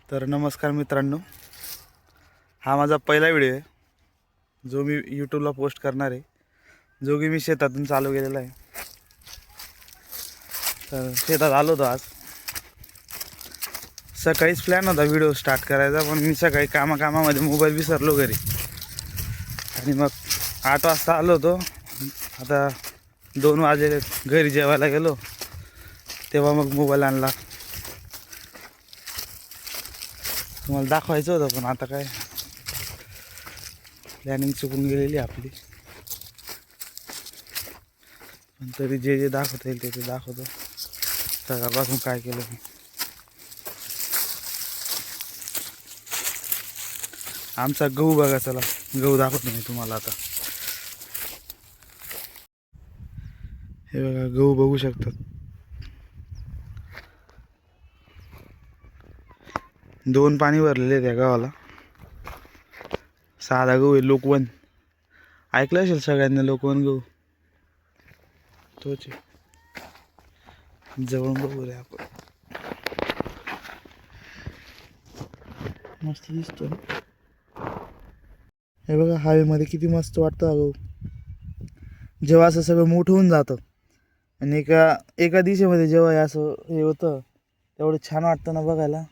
तर नमस्कार मित्रांनो, हा माझा पहिला व्हिडिओ आहे जो मी यूट्यूबला पोस्ट करणार आहे, जो की मी शेतातून चालू केलेला आहे. तर शेतात आलो होतो आज. सकाळीच प्लॅन होता व्हिडिओ स्टार्ट करायचा, पण मी सकाळी कामामध्ये मोबाईल विसरलो घरी आणि मग 8 वाजता आलो होतो. आता 2 वाजले, घरी जेवायला गेलो तेव्हा मग मोबाईल आणला. तुम्हाला दाखवायचं होतं पण आता काय प्लॅनिंग चुकून गेलेली आपली. पण तरी जे दाखवता येईल ते दाखवतो. सकाळपासून काय केलं मी. आमचा गहू बघा, चला गहू दाखवतो मी तुम्हाला. आता हे बघा, गहू बघू शकतात. 2 पाणी भरलेले त्या गव्हाला. साधा गहू आहे, लोकवन. ऐकलं असेल सगळ्यांनी लोकवन गहू. तोच जवळून बघू रे आपण. मस्त दिसतो. हे बघा, हवेमध्ये किती मस्त वाटतं हा गहू. जेव्हा असं सगळं मोठं होऊन जातं आणि एका दिशेमध्ये जेव्हा असं हे होतं तेवढं छान वाटतं ना बघायला.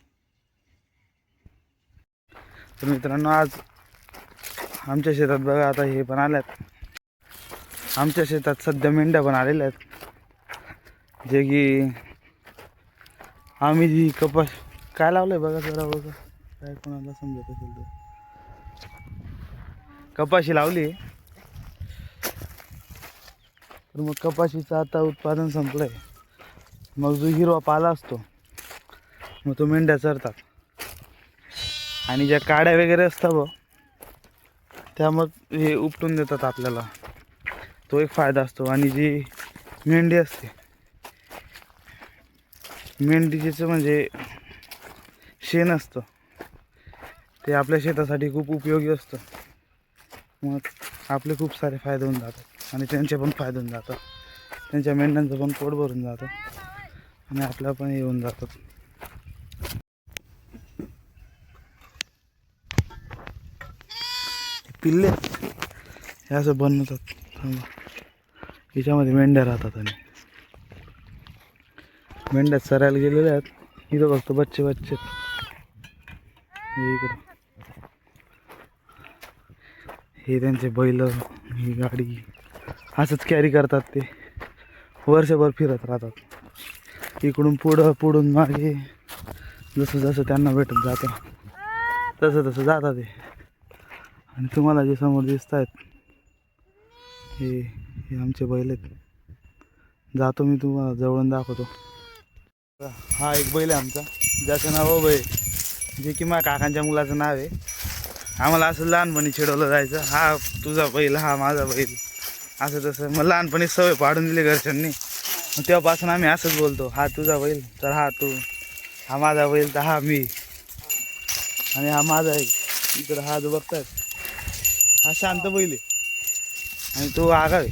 तर मित्रांनो, आज आमच्या शेतात बघा, आता हे पण आल्यात. आमच्या शेतात सध्या मेंढ्या पण आलेल्या आहेत, जे की आम्ही जी कपास काय लावलंय बघा जरा बघा, काय कोणाला समजत असेल तर. कपाशी लावली, तर मग कपाशीचं आता उत्पादन संपलंय. मग जो हिरवा पाला असतो मग तो मेंढ्या चरतात, आणि ज्या काड्या वगैरे असतात बघ त्या मग हे उपटून देतात आपल्याला. तो एक फायदा असतो. आणि जी मेंढी असते, मेंढीचं म्हणजे शेण असतं ते आपल्या शेतासाठी खूप उपयोगी असतं. मग आपले खूप सारे फायदे होऊन जातात आणि त्यांचे पण फायदे होऊन जातात. त्यांच्या मेंढ्यांचं पण पोट भरून जातं आणि आपल्या पण हे होऊन जातात. पिल्ले हे असं बनवतात. याच्यामध्ये मेंढ्या राहतात आणि मेंढ्या चरायला गेलेल्या आहेत. इथं फक्त बच्चे हे इकडं, हे त्यांचे बैल, ही गाडी असंच कॅरी करतात. ते वर्षभर फिरत राहतात, इकडून पुढून मागे. जसं त्यांना भेटत जातं तसं जातात ते. आणि तुम्हाला जे समोर दिसत आहेत हे आमचे बैल आहेत. जातो मी तुम्हाला जवळून दाखवतो. हा एक बैल आहे आमचा, ज्याचं नाव अभय, जे की माझ्या काकांच्या मुलाचं नाव आहे. आम्हाला असं लहानपणी चिडवलं जायचं, हा तुझा बैल, हा माझा बैल, असं तसं. मग लहानपणी सवय पाडून दिली घरच्यांनी. मग तेव्हापासून आम्ही असंच बोलतो, हा तुझा बैल तर हा तू, हा माझा बैल तर हा मी, आणि हा माझा आहे. इकडं हा जो बघताय हा शांत बैल आहे आणि तो आगाव आहे.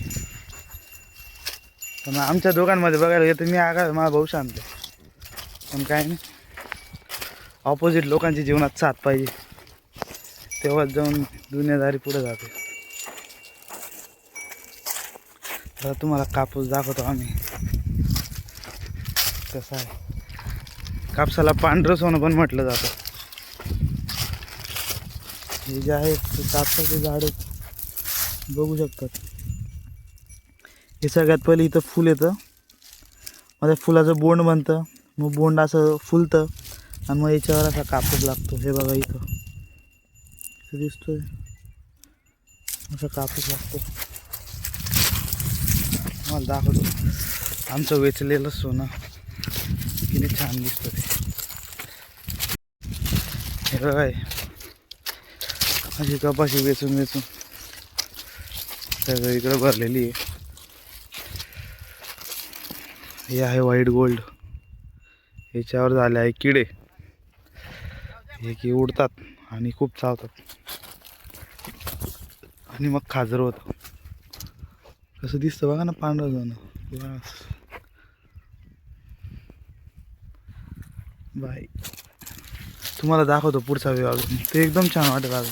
पण आमच्या दोघांमध्ये बघायला गेलं तर मी आगाव आहे, माझा भाऊ शांत आहे. पण काय नाही, ऑपोजिट लोकांची जीवनात साथ पाहिजे, तेव्हाच जाऊन दुनियादारी पुढे जाते. तर तुम्हाला कापूस दाखवतो आम्ही कसा आहे. कापसाला पांढरं सोनं पण म्हटलं जातं. हे जे आहे ते कापसाचे झाड बघू शकतात. हे सगळ्यात पहिले इथं फुल येतं, मग त्या फुलाचं बोंड बनतं, मग बोंड असं फुलतं आणि मग याच्यावर असा कापूस लागतो. हे बघा इथं दिसतोय असा कापूस लागतो. मला दाखवतो आमचं वेचलेलं सोनं किती छान दिसतं ते. हे बघा, अशी कपाशी वेचून सगळं इकडं भरलेली आहे. हे आहे व्हाईट गोल्ड. याच्यावर झाले आहे किडे, हे की उडतात आणि खूप चावतात आणि मग खाजर होतं. कसं दिसतं बघा ना पांढरं सोनं. बाय. तुम्हाला दाखवतो पुढचा विभाग. ते एकदम छान वाटत आज.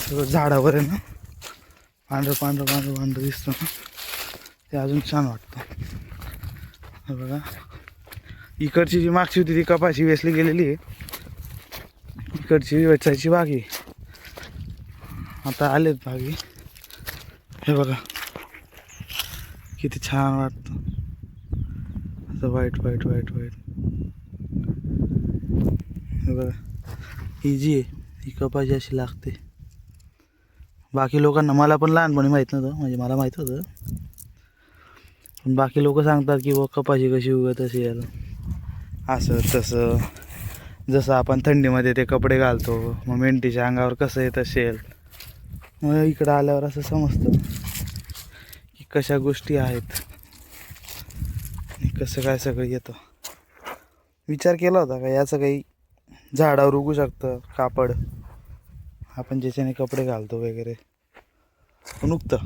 सगळं झाडावर आहे ना, पांढरं पांढरं पांढरं पांढरं दिसतं ना, ते अजून छान वाटतं. हे बघा, इकडची जी मागची होती ती कपाशी वेचली गेलेली आहे. इकडची वेचायची बागी. आता आलेत बागी. हे बघा किती छान वाटतं असं व्हाईट व्हाईट व्हाईट व्हाईट. हे बघा इजी आहे ही कपाशी, अशी लागते. बाकी लोकांना, मला पण लहानपणी माहीत नव्हतं, म्हणजे मला माहीत होतं, पण बाकी लोक सांगतात की व कपाशी कशी उगत असेल असं तसं. जसं आपण थंडीमध्ये ते कपडे घालतो, मग मेंढीच्या अंगावर कसं येत असेल, मग इकडं आल्यावर असं समजतं की कशा गोष्टी आहेत आणि कसं काय सगळं येतं. विचार केला होता का याचं काही झाडावर उगू शकतं कापड, आपण ज्याच्याने कपडे घालतो वगैरे, पण उगतं.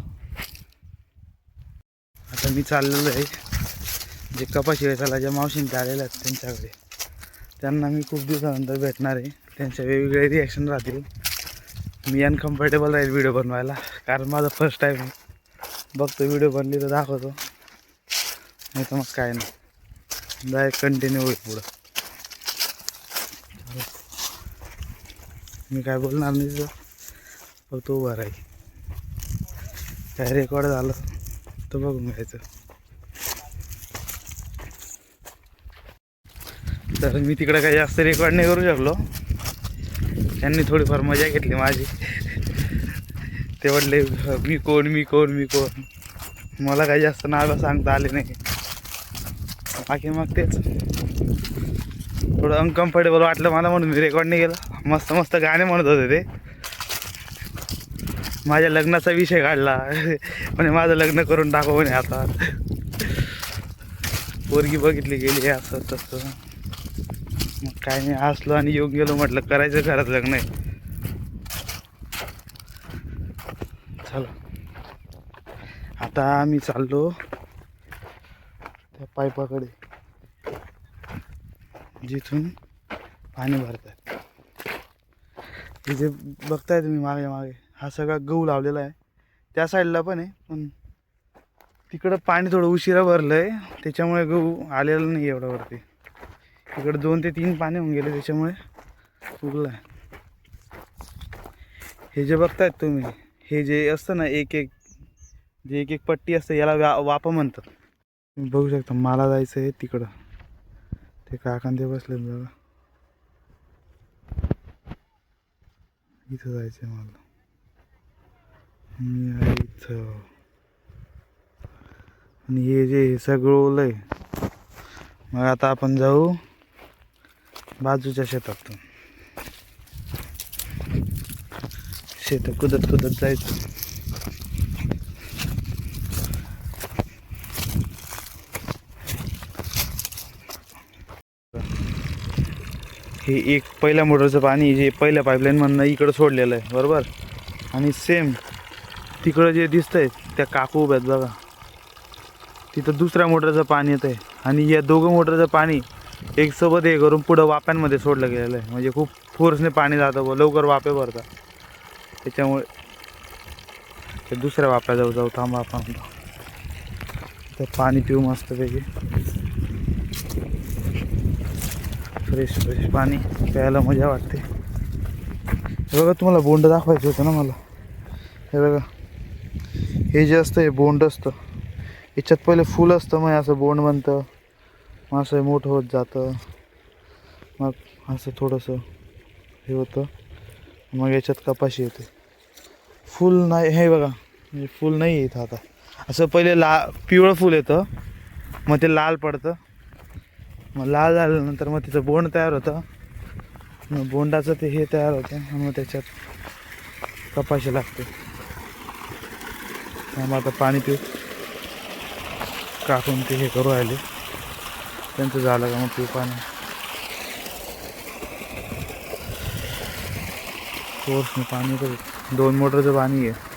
आता मी चाललेलो आहे जे कपाशी वेचायला ज्या मावशींचे आलेल्या आहेत त्यांच्याकडे. त्यांना मी खूप दिवसानंतर भेटणार आहे. त्यांच्या वेगवेगळे रिॲक्शन राहतील. मी अनकम्फर्टेबल राहील व्हिडिओ बनवायला, कारण माझा फर्स्ट टाईम आहे. बघतो व्हिडिओ बनली तर दाखवतो, नाही तर मग काय नाही, डायरेक्ट कंटिन्यू होईल पुढं. मी काय बोलणार नाही तर फक्त उभा राहील. काय रेकॉर्ड झालं तर बघून घ्यायचं. तर मी तिकडं काही जास्त रेकॉर्ड नाही करू शकलो. त्यांनी थोडीफार मजा घेतली माझी. ते म्हटले मी कोण मी कोण मी कोण. मला काही जास्त नावं सांगता आले नाही. बाकी मग तेच थोडं अनकम्फर्टेबल वाटलं मला, म्हणून मी रेकॉर्ड नाही केलं. मस्त मस्त गाणे म्हणत होते ते. माझ्या लग्नाचा विषय काढला, म्हणजे माझं लग्न करून टाकू म्हणे आता. पोरगी बघितली गेली असं तसं. मग काय नाही, असलो आणि येऊन गेलो, म्हटलं करायचं घरात लग्न आहे. चला आता आम्ही चाललो त्या पाईपाकडे जिथून पाणी भरतात. हे जे बघताय तुम्ही मागे मागे, हा सगळा गहू लावलेला आहे. त्या साईडला पण आहे, पण तिकडं पाणी थोडं उशिरा भरलं आहे, त्याच्यामुळे गहू आलेला नाही एवढा वरती. इकडं 2 ते 3 पाणी होऊन गेले, त्याच्यामुळे उगला आहे. हे जे बघतायत तुम्ही, हे जे असतं ना एक एक पट्टी असते, याला वापा म्हणतात. तुम्ही बघू शकता. मला जायचं आहे तिकडं, ते काकां ते बसलेत बघा, इथं जायचं आहे मला. मी आहे इथं, आणि हे जे सगळं ओलं आहे. मग आता आपण जाऊ बाजूच्या शेतातून. शेत कुदत कुदत जायचं. हे एक पहिल्या मोटरचं पाणी जे पहिल्या पाईपलाईनमधनं इकडं सोडलेलं आहे बरोबर, आणि सेम तिकडं जे दिसतंय त्या काकू उभ्यात बघा, तिथं दुसऱ्या मोटरचं पाणी येतं आहे. आणि या दोघं मोटरचं पाणी एक सोबत हे करून पुढं वाप्यांमध्ये सोडलं गेलेलं आहे. म्हणजे खूप फोर्सने पाणी जातं व लवकर वापे भरतात. त्याच्यामुळे ते दुसऱ्या वाप्याजवळ जाऊ. थांबा आपण तर पाणी पिऊ मस्तपैकी. फ्रेश फ्रेश पाणी प्यायला मजा वाटते. हे बघा, तुम्हाला बोंड दाखवायचं होतं ना मला. हे बघा, हे जे असतं हे बोंड असतं. याच्यात पहिले फूल असतं, मग असं बोंड बनतं, मग असं मोठं होत जातं, मग असं थोडंसं हे होतं, मग याच्यात कपाशी येते. फूल नाही, हे बघा म्हणजे फूल नाही येत आता. असं पहिले पिवळं फूल येतं, मग ते लाल पडतं, मग लाल झाल्यानंतर मग तिचं बोंड तयार होतं, मग बोंडाचं ते हे तयार होतं, मग त्याच्यात कपाशी लागते. मग आता पाणी पिऊ. काकून ते हे करू राहिले, त्यांचं झालं का मग पिऊ पाणी. फोर्सने पाणी तर 2 मोटरचं पाणी आहे.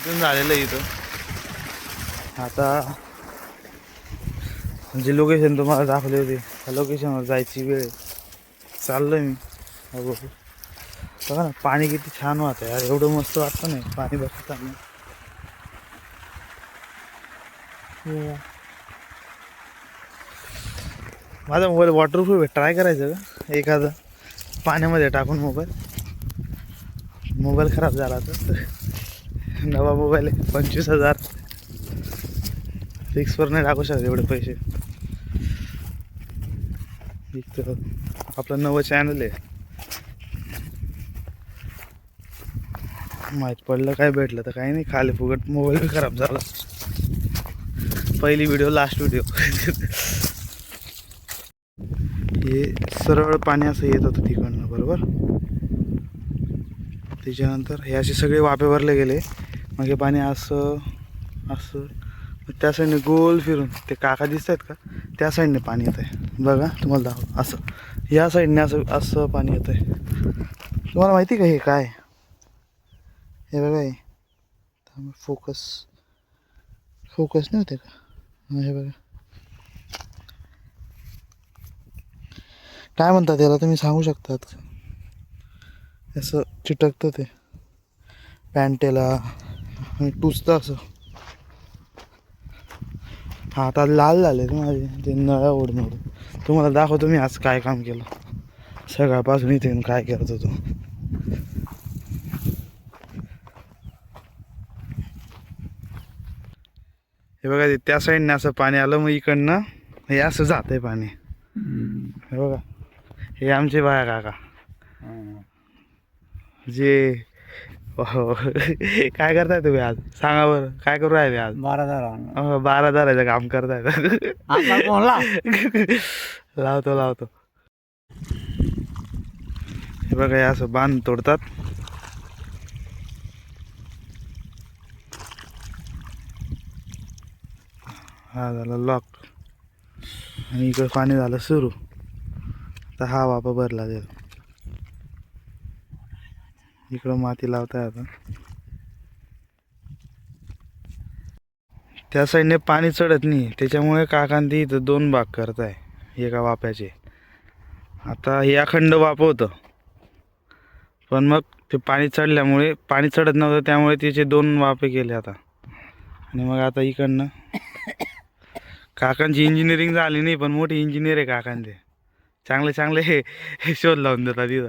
इथून झालेलं आहे इथं. आता जे लोकेशन तुम्हाला दाखवले होते त्या लोकेशनवर जायची वेळ आहे. चाललोय मी. हो बघा ना पाणी किती छान वाटतं यार, एवढं मस्त वाटतं नाही पाणी बघताना. माझा मोबाईल वॉटरप्रूफ आहे, ट्राय करायचं का एखादं पाण्यामध्ये टाकून. मोबाईल खराब झाला तर नवा मोबाईल आहे, 25,000. फिक्सवर नाही टाकू शकत एवढे पैसे. एक तर आपलं नवं चॅनल आहे, माहीत पडलं काय भेटलं तर काही नाही, खाली फुकट मोबाईल खराब झाला. पहिली व्हिडिओ लास्ट व्हिडिओ. हे सरळ पाणी असं येत होतं तिकडनं बरोबर. त्याच्यानंतर हे असे सगळे वाफे भरले गेले. मग हे पाणी असं असं त्या साईडने गोल फिरून ते काका दिसत आहेत का त्या साईडने पाणी येत आहे बघा. तुम्हाला दाखव असं या साईडने असं असं पाणी येत आहे. तुम्हाला माहिती का हे काय? हे बघा हे फोकस नाही होते का? हे बघा काय म्हणतात त्याला तुम्ही सांगू शकतात का? असं चिटकतं ते पॅन्टेला आणि टुचतं असं. हातात लाल झाले माझे ते नळ्या ओढून. तुम्हाला दाखवतो मी आज काय काम केलं सकाळपासून इथे येऊन काय करत होतो. हे बघा ते त्या साईडने असं पाणी आलं, मग इकडनं हे असं जात आहे पाणी. हे बघा हे आमचे बाया काका जे काय करताय तुम्ही आज सांगा बरं, काय करू राहिले आज? 12,000 काम करताय. लावतो. हे बघा हे असं बांध तोडतात. हा झाला लॉक आणि इकडं पाणी झालं सुरू. तर हा वापा भरला जाईल. इकडं माती लावताय आता. त्या साईडने पाणी चढत नाही त्याच्यामुळे काकांती इथं 2 भाग करताय एका वाप्याचे. आता हे अखंड वाप होतं पण मग ते पाणी चढल्यामुळे पाणी चढत नव्हतं त्यामुळे त्याचे 2 वाफे केले आता. आणि मग आता इकडनं काकांची इंजिनिअरिंग झाली नाही पण मोठी इंजिनियर आहे काकांचे. चांगले हे शोध लावून देतात तिथं.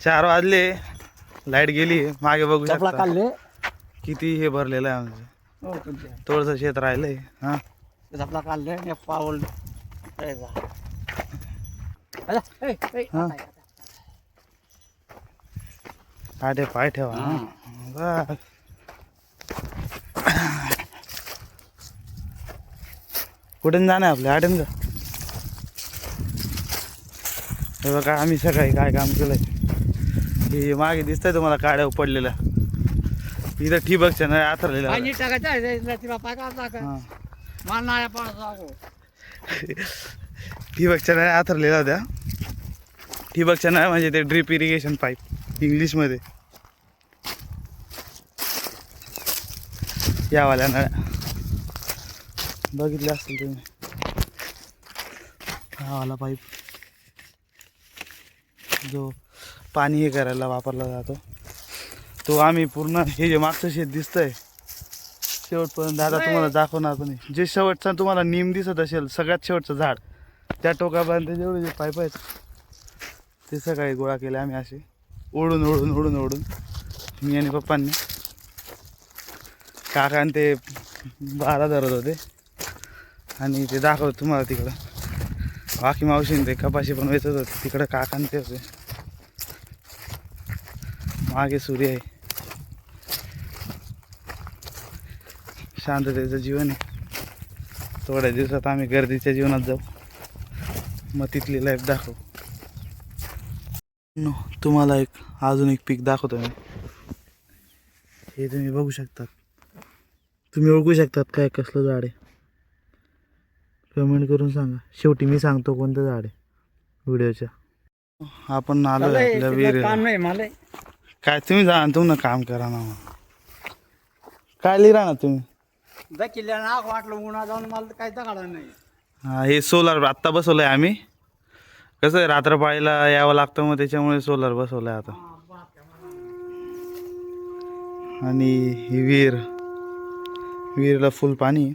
चार वाजले, लाईट गेली. मागे बघू शकता किती हे भरलेलं आहे आमचं. थोडंसं शेत राहिलंय. हा पाऊल पाय ठेवा. बस कुठून जाणार आपल्या आठवण का? हे बघा आम्ही सकाळी काय काम केलंय. हे मागे दिसतंय तुम्हाला काड्यावर पडलेला. इथं ठिबकच्या नळ्या आथरलेल्या. ठिबकच्या नळ्या आथरलेल्या होत्या. ठिबकच्या नळ्या म्हणजे ते ड्रिप इरिगेशन पाईप इंग्लिशमध्ये. यावाल्या नळ्या बघितल्या असतील तुम्ही. हा वाला पाईप जो पाणी हे करायला वापरला जातो तो आम्ही पूर्ण हे जे मागचं शेत दिसतंय शेवटपर्यंत आता तुम्हाला दाखवणार पण नाही. जे शेवटचं तुम्हाला नीम दिसत असेल सगळ्यात शेवटचं झाड त्या टोकापर्यंत जेवढे जे पाईप आहेत ते सकाळी गोळा केले आम्ही असे ओढून मी आणि पप्पांनी. काकाने ते 12 धरत होते आणि ते दाखवत तुम्हाला तिकडं. बाकी मावशीने ते कपाशी पण वेचत होते तिकडं. काकाने ते होते मागे सूर्य आहे. शांततेचं जीवन आहे. थोड्या दिवसात आम्ही गर्दीच्या जीवनात जाऊ, मग तिथली लाईफ दाखवू. तुम्हाला अजून एक पीक दाखवतो मी. हे तुम्ही बघू शकतात. तुम्ही ओळखू शकतात काय कसलं झाड आहे? कमेंट करून सांगा. शेवटी मी सांगतो कोणतं झाड आहे व्हिडिओच्या. आपण आलो आपल्या विहिरीला. काय तुम्ही जा, तुम्ही काम करा ना. काय लिहिरा ना तुम्ही? वाटलं उन्हा जाऊन मला काय काढा नाही. हा, हे सोलार आत्ता बसवलंय आम्ही. कसं आहे, रात्रपाळीला यावं लागतं, मग त्याच्यामुळे सोलार बसवलंय आता. आणि ही विहीरला फुल पाणी आहे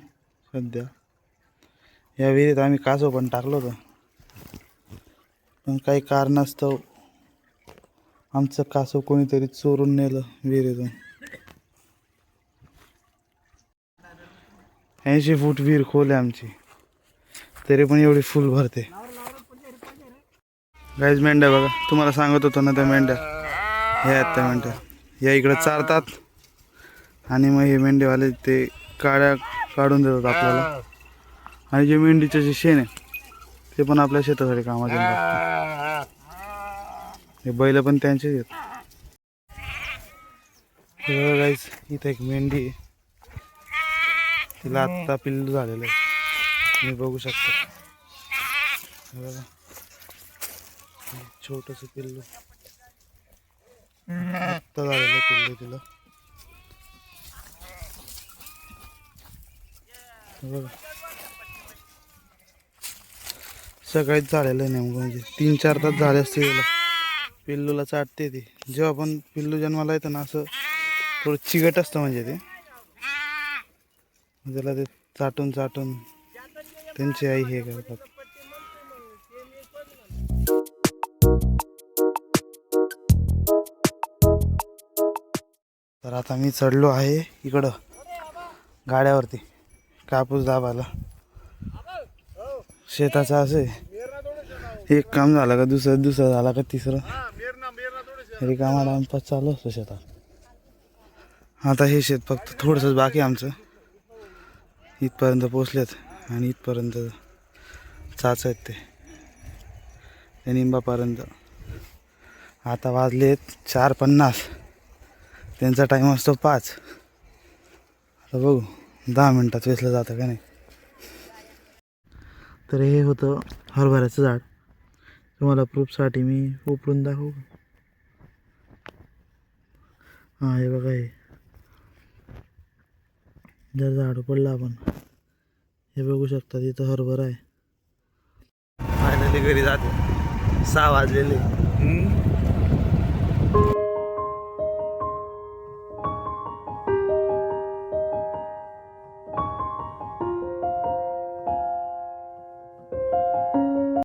सध्या. या विहिरीत आम्ही कासव पण टाकलं होतं, पण काही कारणास्तव आमचं कासव कोणीतरी चोरून नेलं विहिरीतून. 80 फूट विहीर खोल आहे आमची, तरी पण एवढी फुल भरते. गाईज मेंढ्या बघा, तुम्हाला सांगत होतो ना त्या मेंढ्या हे आहेत. त्या मेंढ्या या इकडे चारतात आणि मग हे मेंढेवाले ते काड्या काढून देतात आपल्याला. आणि जे मेंढीचं जे शेण आहे ते पण आपल्या शेतासाठी कामात येतात. हे बैल पण त्यांचेच आहेत. गाईज इथं एक मेंढी आहे, तिला आत्ता पिल्लू झालेलं आहे, तुम्ही बघू शकता. बघा छोटंसं पिल्लू आत्ता झालेलं पिल्लू तिला. बघा सकाळीच झालेलं आहे नेमकं, म्हणजे 3-4 तास झाले असते तिला. पिल्लूला चाटते ती. जेव्हा पण पिल्लू जन्माला येतं ना, असं थोडं चिकट असतं, म्हणजे ते त्याला ते चाटून त्यांची आई हे करतात. तर आता मी चढलो आहे इकडं गाड्यावरती कापूस दाबायला. शेताचं असं आहे, एक काम झालं का दुसरं झाला का तिसरं तरी कामाला आमचा चालू असतो शेतात. आता हे शेत फक्त थोडंसंच बाकी आमचं, इथपर्यंत पोचलेत आणि इथपर्यंत चाच आहेत ते निंबापर्यंत. आता वाजलेत 4:50, त्यांचा टाईम असतो 5. आता बघू 10 मिनटात वेचलं जातं का नाही. तर हे होतं हरभऱ्याचं झाड. तुम्हाला प्रूफसाठी मी उपडून दाखवू. हां हे बघा, हे जर झाड पडलं आपण हे बघू शकता, तिथं हरभरा आहे. फायनली घरी जाते, 6 वाजलेले.